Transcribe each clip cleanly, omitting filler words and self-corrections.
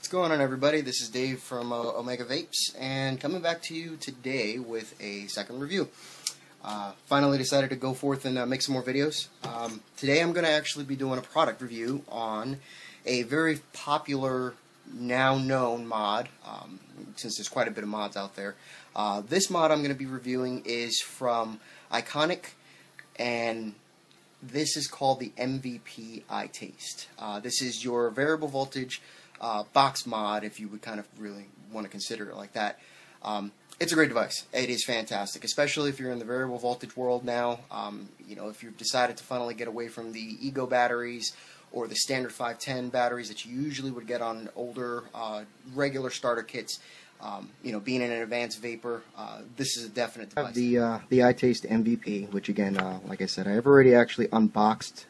going on, everybody? This is Dave from Omega Vapes, and coming back to you today with a second review. Finally decided to go forth and make some more videos. Today I'm going to actually be doing a product review on a very popular, now known mod, since there's quite a bit of mods out there. This mod I'm going to be reviewing is from iTazte, and this is called the MVP iTazte. This is your variable voltage box mod, if you would kind of really want to consider it like that. It's a great device. It is fantastic, especially if you're in the variable voltage world now. You know, if you've decided to finally get away from the Ego batteries or the standard 510 batteries that you usually would get on older regular starter kits. You know, being an advanced vapor, this is a definite device. The iTazte MVP, which again, like I said, I have already actually unboxed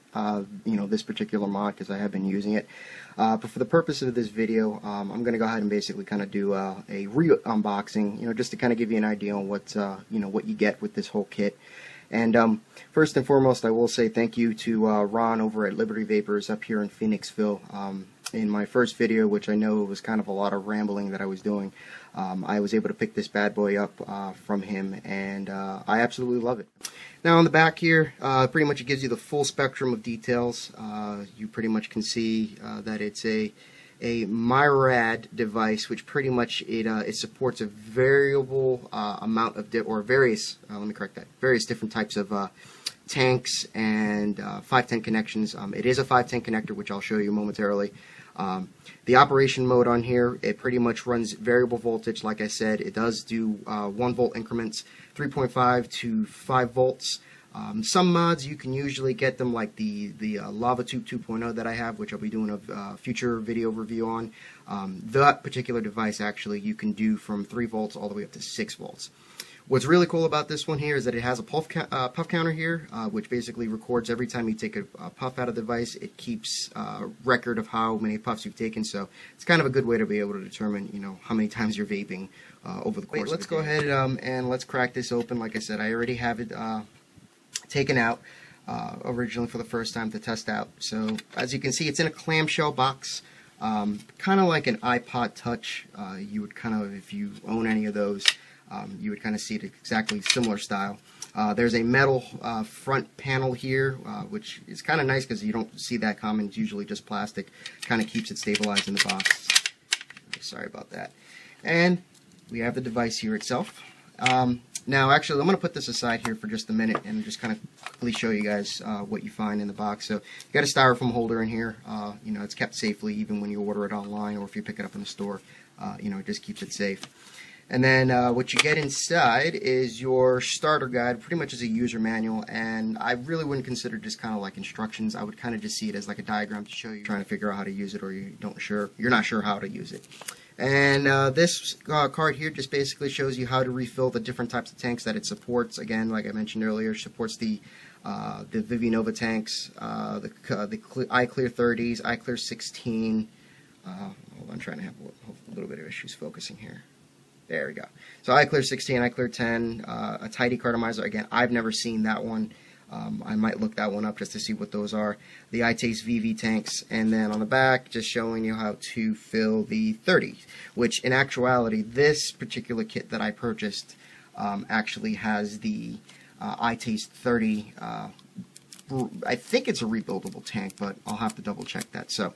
you know, this particular mod because I have been using it. But for the purpose of this video, I'm going to go ahead and basically kind of do a re-unboxing, you know, just to kind of give you an idea on what you know, what you get with this whole kit. And first and foremost, I will say thank you to Ron over at Liberty Vapors up here in Phoenixville. In my first video, which I know was kind of a lot of rambling that I was doing, I was able to pick this bad boy up from him, and I absolutely love it. Now on the back here, pretty much it gives you the full spectrum of details. You pretty much can see that it's a MyRad device, which pretty much it supports a variable amount of various different types of tanks and 510 connections. It is a 510 connector, which I'll show you momentarily. The operation mode on here, it pretty much runs variable voltage. Like I said, it does do 1 volt increments, 3.5 to 5 volts. Some mods you can usually get them, like the Lava Tube 2.0 that I have, which I'll be doing a future video review on. That particular device, actually, you can do from 3 volts all the way up to 6 volts. What's really cool about this one here is that it has a puff counter here, which basically records every time you take a puff out of the device. It keeps record of how many puffs you've taken, so it's kind of a good way to be able to determine, you know, how many times you're vaping over the course of the day. Let's go ahead and let's crack this open. Like I said, I already have it taken out originally for the first time to test out. So as you can see, it's in a clamshell box, kind of like an iPod Touch. You would kind of, if you own any of those, you would kind of see it exactly similar style. There's a metal front panel here, which is kind of nice because you don't see that common. It's usually just plastic. Kind of keeps it stabilized in the box. Sorry about that. And we have the device here itself. Now, actually, I'm going to put this aside here for just a minute and just kind of quickly show you guys what you find in the box. So, you got a styrofoam holder in here. You know, it's kept safely even when you order it online or if you pick it up in the store. You know, it just keeps it safe. And then what you get inside is your starter guide, pretty much as a user manual, and I really wouldn't consider it just kind of like instructions. I would kind of just see it as like a diagram to show you trying to figure out how to use it, or you're not sure how to use it. And this card here just basically shows you how to refill the different types of tanks that it supports. Again, like I mentioned earlier, supports the Vivinova tanks, the iClear 30s, iClear 16. Hold on, I'm trying to have a little bit of issues focusing here. There we go. So iClear 16, iClear 10, a tidy cartomizer. Again, I've never seen that one. I might look that one up just to see what those are. The iTazte VV tanks, and then on the back, just showing you how to fill the 30, which in actuality, this particular kit that I purchased actually has the iTazte 30. I think it's a rebuildable tank, but I'll have to double check that. So.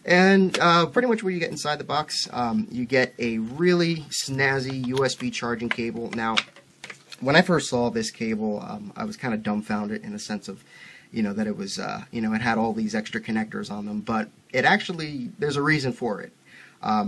And pretty much what you get inside the box, you get a really snazzy USB charging cable. Now, when I first saw this cable, I was kind of dumbfounded in the sense of, you know, that it was, you know, it had all these extra connectors on them, but it actually, there's a reason for it.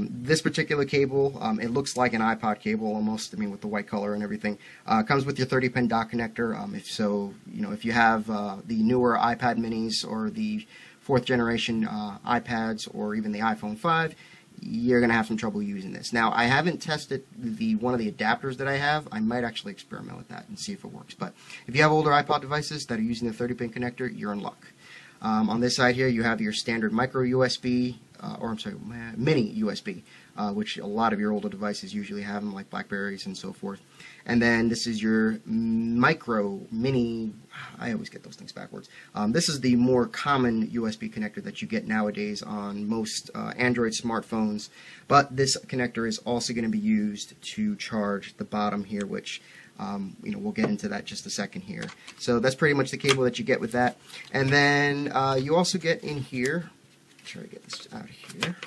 This particular cable, it looks like an iPod cable almost, I mean, with the white color and everything. Comes with your 30-pin dock connector. If so, you know, if you have the newer iPad minis or the 4th generation iPads or even the iPhone 5, you're going to have some trouble using this. Now, I haven't tested one of the adapters that I have. I might actually experiment with that and see if it works. But if you have older iPod devices that are using the 30-pin connector, you're in luck. On this side here, you have your standard micro USB or I'm sorry, mini USB, which a lot of your older devices usually have them, like Blackberries and so forth. And then this is your mini, I always get those things backwards. This is the more common USB connector that you get nowadays on most Android smartphones, but this connector is also going to be used to charge the bottom here, which we'll get into that just a second here. So that's pretty much the cable that you get with that. And then you also get in here, try to get this out of here,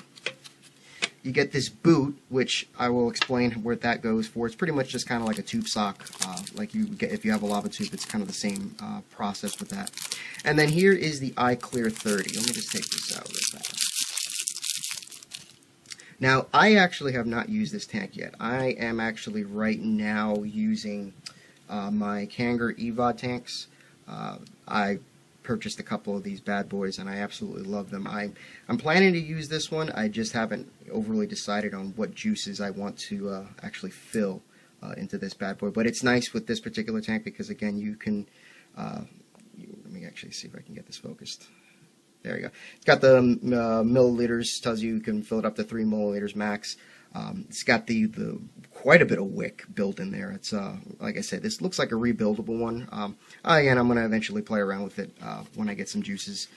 you get this boot, which I will explain where that goes for. It's pretty much just kind of like a tube sock, like you get if you have a lava tube. It's kind of the same process with that. And then here is the iClear 30. Let me just take this out real fast. Now, I actually have not used this tank yet. I am actually right now using my Kanger EVOD tanks. I purchased a couple of these bad boys, and I absolutely love them. I'm planning to use this one. I just haven't overly decided on what juices I want to actually fill into this bad boy. But it's nice with this particular tank because, again, you can... let me actually see if I can get this focused. There you go. It's got the milliliters, tells you can fill it up to 3 milliliters max. It's got the quite a bit of wick built in there. It's like I said, this looks like a rebuildable one. Again, I'm going to eventually play around with it when I get some juices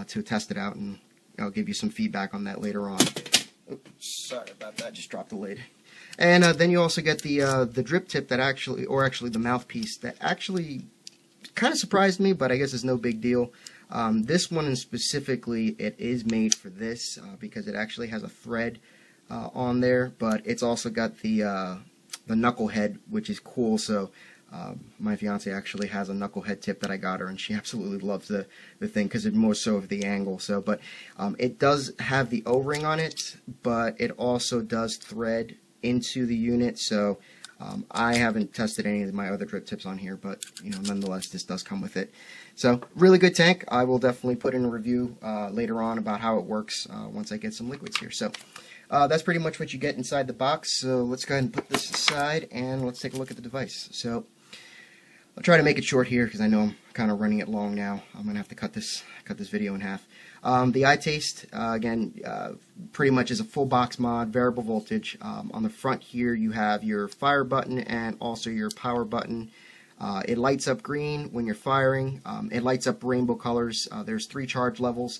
to test it out, and I'll give you some feedback on that later on. Oops, sorry about that. Just dropped the lid. And then you also get the drip tip that actually, or actually the mouthpiece that actually kind of surprised me, but I guess it's no big deal. This one specifically, it is made for this because it actually has a thread on there, but it's also got the knucklehead, which is cool. So my fiance actually has a knucklehead tip that I got her, and she absolutely loves the thing because it's more so of the angle. So, but it does have the O-ring on it, but it also does thread into the unit. So I haven't tested any of my other drip tips on here, but nonetheless, this does come with it. So really good tank. I will definitely put in a review later on about how it works once I get some liquids here. So that's pretty much what you get inside the box. So let's go ahead and put this aside and let's take a look at the device. So I'll try to make it short here because I know I'm kind of running it long now. I'm gonna have to cut this video in half. The iTazte, again, pretty much is a full box mod, variable voltage. On the front here you have your fire button and also your power button. It lights up green when you're firing. It lights up rainbow colors. There's 3 charge levels.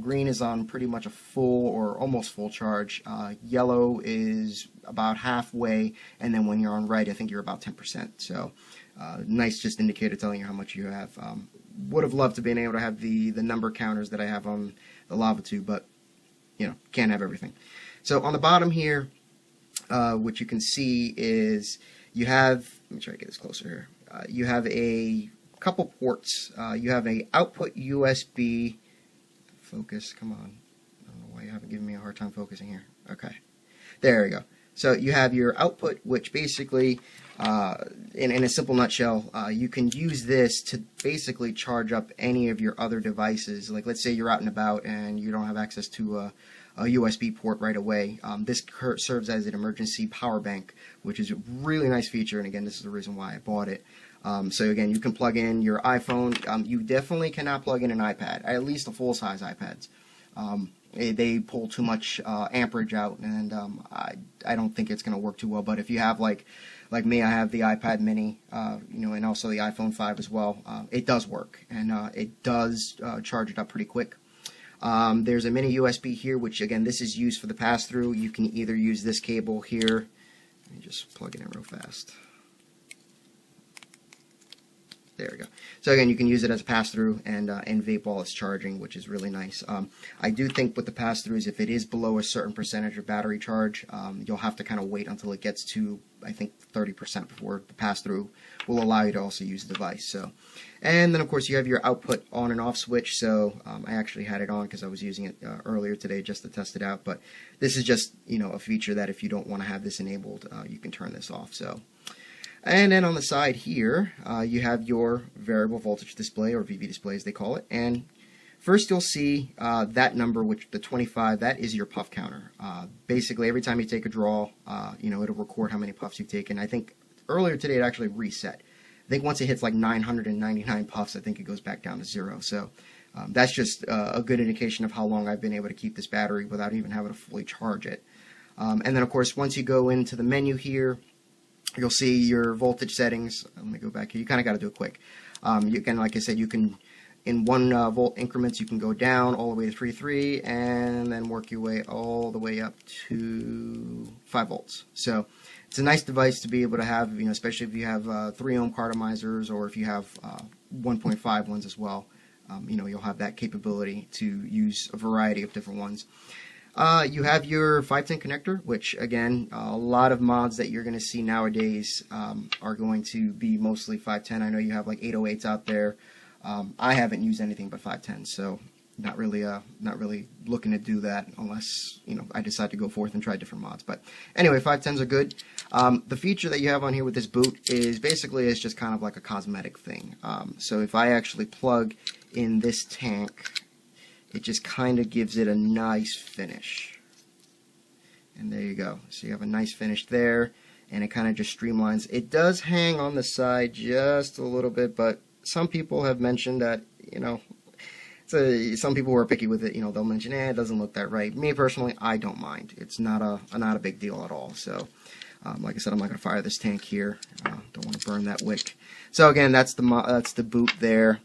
Green is on pretty much a full or almost full charge. Yellow is about halfway, and then when you're on red, I think you're about 10%. So nice just indicator telling you how much you have. Would have loved to been able to have the number counters that I have on the lava tube, but can't have everything. So on the bottom here, what you can see is you have, let me try to get this closer here. You have a couple ports. You have a output USB. Focus, come on. I don't know why you haven't given me a hard time focusing here. Okay, there we go. So you have your output, which basically, in a simple nutshell, you can use this to basically charge up any of your other devices. Like, let's say you're out and about and you don't have access to a USB port right away. This serves as an emergency power bank, which is a really nice feature, and again, this is the reason why I bought it. So again, you can plug in your iPhone. You definitely cannot plug in an iPad, at least the full-size iPads. They pull too much amperage out, and I don't think it's going to work too well. But if you have like me, I have the iPad Mini, and also the iPhone 5 as well. It does work, and it does charge it up pretty quick. There's a mini USB here, which again, this is used for the pass-through. You can either use this cable here. Let me just plug it in real fast. There we go. So again, you can use it as a pass-through and vape while it's charging, which is really nice. I do think with the pass-throughs, if it is below a certain percentage of battery charge, you'll have to kind of wait until it gets to, I think, 30% before the pass-through will allow you to also use the device. So, and then of course you have your output on and off switch. So I actually had it on because I was using it earlier today just to test it out. But this is just a feature that if you don't want to have this enabled, you can turn this off. So. And then on the side here, you have your variable voltage display, or VV display as they call it. And first you'll see that number, which the 25, that is your puff counter. Basically, every time you take a draw, it'll record how many puffs you've taken. I think earlier today it actually reset. I think once it hits like 999 puffs, I think it goes back down to 0. So That's just a good indication of how long I've been able to keep this battery without even having to fully charge it. And then, of course, once you go into the menu here, you'll see your voltage settings. Let me go back here. You kind of got to do it quick. You can, like I said, you can, in 1 volt increments, you can go down all the way to 3.3 and then work your way all the way up to 5 volts. So it's a nice device to be able to have, especially if you have 3 ohm cartomizers, or if you have 1.5 ones as well. You'll have that capability to use a variety of different ones. You have your 510 connector, which, again, a lot of mods that you're going to see nowadays are going to be mostly 510. I know you have like 808s out there. I haven't used anything but 510, so not really looking to do that unless I decide to go forth and try different mods. But anyway, 510s are good. The feature that you have on here with this boot is basically it's just kind of like a cosmetic thing. So if I actually plug in this tank, it just kind of gives it a nice finish. And there you go. So you have a nice finish there, and it kind of just streamlines. It does hang on the side just a little bit, but some people have mentioned that, some people who are picky with it, they'll mention, it doesn't look that right. Me personally, I don't mind. It's not a big deal at all. So, like I said, I'm not going to fire this tank here. Don't want to burn that wick. So again, that's the boot there.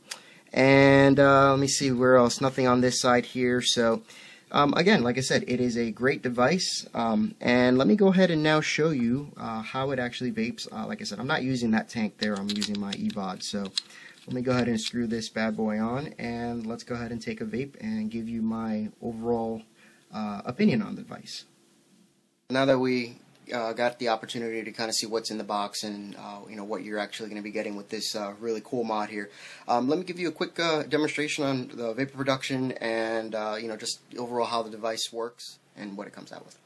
And let me see where else. Nothing on this side here. So again, like I said, it is a great device. And let me go ahead and now show you how it actually vapes. Like I said, I'm not using that tank there. I'm using my eVod. So let me go ahead and screw this bad boy on, and let's go ahead and take a vape and give you my overall opinion on the device. Now that we got the opportunity to kind of see what's in the box and what you're actually going to be getting with this really cool mod here, let me give you a quick demonstration on the vapor production and just overall how the device works and what it comes out with.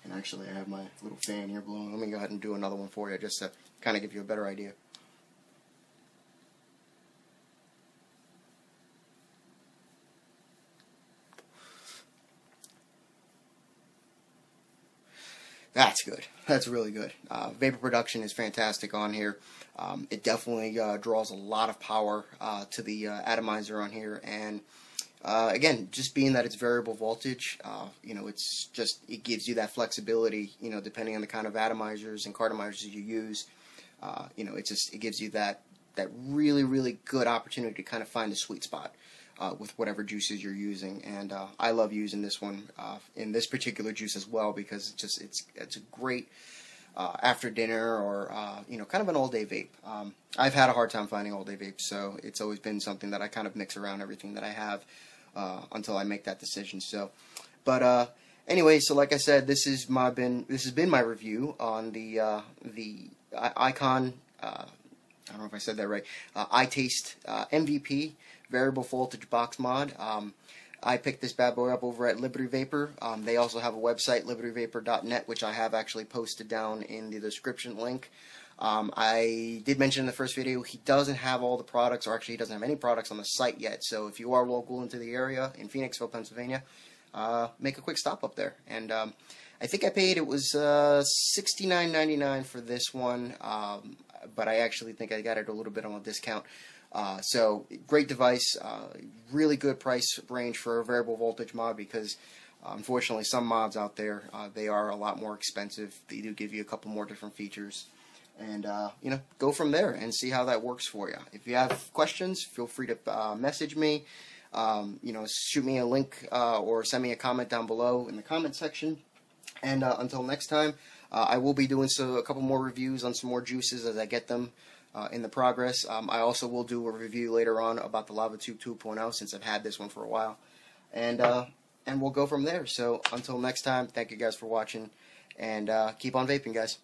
And actually, I have my little fan here blowing. Let me go ahead and do another one for you just to kind of give you a better idea. That's good. That's really good. Vapor production is fantastic on here. It definitely draws a lot of power to the atomizer on here, and again, just being that it's variable voltage, it gives you that flexibility. Depending on the kind of atomizers and cartomizers you use, it gives you that really good opportunity to kind of find a sweet spot with whatever juices you're using. And I love using this one in this particular juice as well, because it's a great after dinner or kind of an all-day vape. I've had a hard time finding all-day vapes, so it's always been something that I kind of mix around everything that I have until I make that decision. So, but anyway, so like I said, this has been my review on the Icon. I don't know if I said that right. iTazte MVP variable voltage box mod. I picked this bad boy up over at Liberty Vapor. They also have a website, libertyvapor.net, which I have actually posted down in the description link. I did mention in the first video he doesn't have all the products, or actually he doesn't have any products on the site yet. So if you are local into the area in Phoenixville, Pennsylvania, make a quick stop up there. And I think I paid, it was $69.99 for this one, but I actually think I got it a little bit on a discount. So great device, really good price range for a variable voltage mod, because unfortunately some mods out there, they are a lot more expensive. They do give you a couple more different features, and go from there and see how that works for you. If you have questions, feel free to message me, shoot me a link or send me a comment down below in the comment section. And until next time, I will be doing a couple more reviews on some more juices as I get them in the progress. I also will do a review later on about the Lava Tube 2.0, since I've had this one for a while. And we'll go from there. So until next time, thank you guys for watching, and keep on vaping, guys.